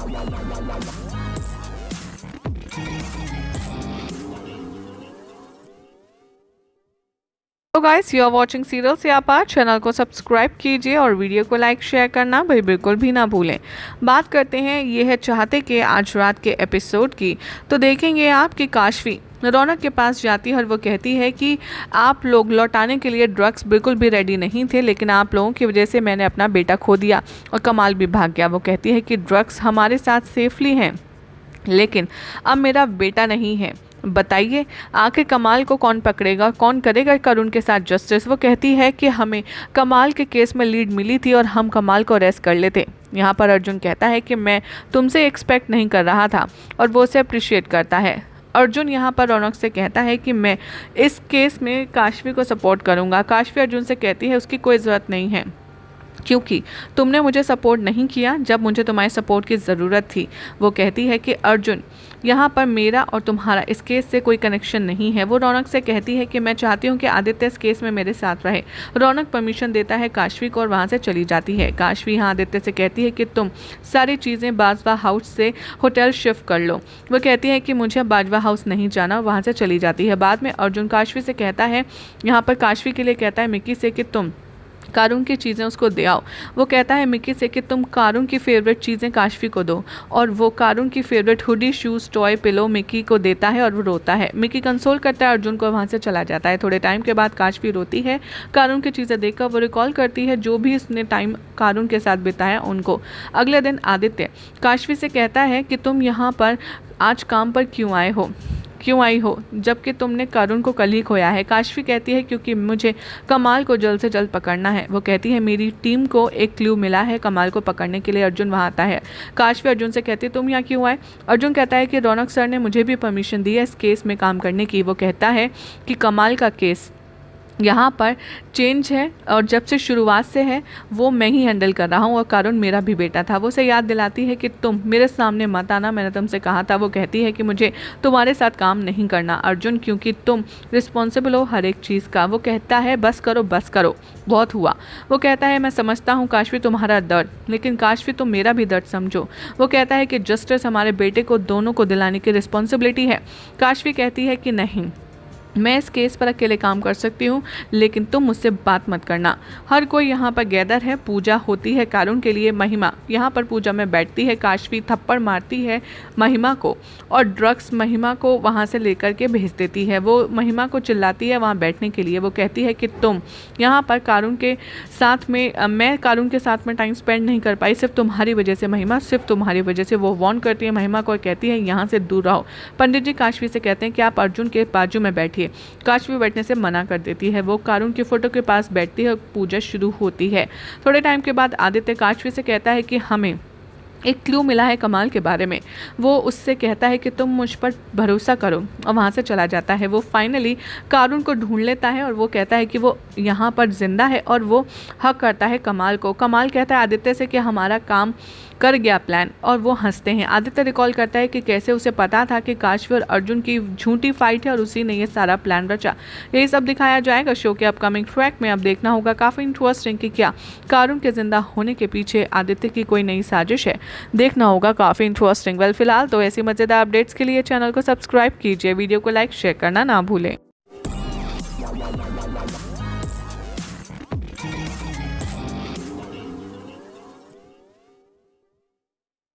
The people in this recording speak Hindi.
तो guys, you are watching serial Siyapa. Channel को सब्सक्राइब कीजिए और वीडियो को लाइक शेयर करना भाई बिल्कुल भी ना भूलें। बात करते हैं ये है चाहते कि आज रात के एपिसोड की। तो देखेंगे आप कि काशवी रौनक के पास जाती है और वो कहती है कि आप लोग लौटाने के लिए ड्रग्स बिल्कुल भी रेडी नहीं थे, लेकिन आप लोगों की वजह से मैंने अपना बेटा खो दिया और कमाल भी भाग गया। वो कहती है कि ड्रग्स हमारे साथ सेफली हैं, लेकिन अब मेरा बेटा नहीं है। बताइए आखिर कमाल को कौन पकड़ेगा, कौन करेगा करुण के साथ जस्टिस। वो कहती है कि हमें कमाल के केस में लीड मिली थी और हम कमाल को अरेस्ट कर लेते। यहाँ पर अर्जुन कहता है कि मैं तुमसे एक्सपेक्ट नहीं कर रहा था और वो उसे अप्रिशिएट करता है। अर्जुन यहाँ पर रौनक से कहता है कि मैं इस केस में काशवी को सपोर्ट करूँगा। काशवी अर्जुन से कहती है उसकी कोई ज़रूरत नहीं है, क्योंकि तुमने मुझे सपोर्ट नहीं किया जब मुझे तुम्हारे सपोर्ट की ज़रूरत थी। वो कहती है कि अर्जुन यहाँ पर मेरा और तुम्हारा इस केस से कोई कनेक्शन नहीं है। वो रौनक से कहती है कि मैं चाहती हूँ कि आदित्य इस केस में मेरे साथ रहे। रौनक परमिशन देता है काशवी को और वहाँ से चली जाती है। काशवी यहाँ आदित्य से कहती है कि तुम सारी चीज़ें बाजवा हाउस से होटल शिफ्ट कर लो। वो कहती है कि मुझे बाजवा हाउस नहीं जाना, वहाँ से चली जाती है। बाद में अर्जुन काशवी से कहता है, यहाँ पर काशवी के लिए कहता है मिक्की से कि तुम कारुण की चीज़ें उसको दे आओ। वो कहता है मिक्की से कि तुम कारुण की फेवरेट चीज़ें काशवी को दो, और वो कारुण की favourite hoodie, shoes, toy, pillow Mickey को देता है और वो रोता है। मिक्की कंसोल करता है अर्जुन को, वहाँ से चला जाता है। थोड़े टाइम के बाद काशवी रोती है। कारुण की चीज़ें देखकर वो रिकॉल करती है जो भी उसने टाइम कारुण के साथ बिताया उनको। अगले दिन आदित्य काशवी से कहता है कि तुम यहाँ पर आज काम पर क्यों आई हो जबकि तुमने कारुण को कल ही खोया है। काशवी कहती है क्योंकि मुझे कमाल को जल्द से जल्द पकड़ना है। वो कहती है मेरी टीम को एक क्लू मिला है कमाल को पकड़ने के लिए। अर्जुन वहाँ आता है। काशवी अर्जुन से कहती है तुम यहाँ क्यों आए। अर्जुन कहता है कि रौनक सर ने मुझे भी परमिशन दी है इस केस में काम करने की। वो कहता है कि कमाल का केस यहाँ पर चेंज है और जब से शुरुआत से है वो मैं ही हैंडल कर रहा हूँ और कारुण मेरा भी बेटा था। वो उसे याद दिलाती है कि तुम मेरे सामने मत आना, मैंने तुमसे कहा था। वो कहती है कि मुझे तुम्हारे साथ काम नहीं करना अर्जुन, क्योंकि तुम रिस्पॉन्सिबल हो हर एक चीज़ का। वो कहता है बस करो बहुत हुआ। वो कहता है मैं समझता हूँ काशवी तुम्हारा दर्द, लेकिन काशवी तुम मेरा भी दर्द समझो। वो कहता है कि जस्टिस हमारे बेटे को दोनों को दिलाने की रिस्पॉन्सिबिलिटी है। काशवी कहती है कि नहीं, मैं इस केस पर अकेले काम कर सकती हूँ, लेकिन तुम मुझसे बात मत करना। हर कोई यहाँ पर गैदर है। पूजा होती है कारुण के लिए। महिमा यहाँ पर पूजा में बैठती है। काशवी थप्पड़ मारती है महिमा को और ड्रग्स महिमा को वहाँ से लेकर के भेज देती है। वो महिमा को चिल्लाती है वहाँ बैठने के लिए। वो कहती है कि तुम यहाँ पर कारुण के साथ में, मैं कारुण के साथ में टाइम स्पेंड नहीं कर पाई सिर्फ तुम्हारी वजह से महिमा, सिर्फ तुम्हारी वजह से। वो वार्न करती है महिमा को और कहती है यहाँ से दूर रहो। पंडित जी काशवी से कहते हैं कि आप अर्जुन के बाजू में बैठिए। काशवी बैठने से मना कर देती है। वो कारुण की फोटो के पास बैठती है और पूजा शुरू होती है। थोड़े टाइम के बाद आदित्य काशवी से कहता है कि हमें एक क्लू मिला है कमाल के बारे में। वो उससे कहता है कि तुम मुझ पर भरोसा करो और वहाँ से चला जाता है। वो फाइनली कारुण को ढूंढ लेता है और वो कहता है कि वो यहाँ पर जिंदा है और वो हक करता है कमाल को। कमाल कहता है आदित्य से कि हमारा काम कर गया प्लान, और वो हंसते हैं। आदित्य रिकॉल करता है कि कैसे उसे पता था कि काशवी और अर्जुन की झूठी फाइट है और उसी ने ये सारा प्लान रचा। यही सब दिखाया जाएगा शो के अपकमिंग ट्रैक में। अब देखना होगा काफ़ी इंटरेस्टिंग कि क्या कारुण के जिंदा होने के पीछे आदित्य की कोई नई साजिश है। देखना होगा काफ़ी इंटरेस्टिंग। फिलहाल तो ऐसी मज़ेदार अपडेट्स के लिए चैनल को सब्सक्राइब कीजिए, वीडियो को लाइक शेयर करना ना भूलें।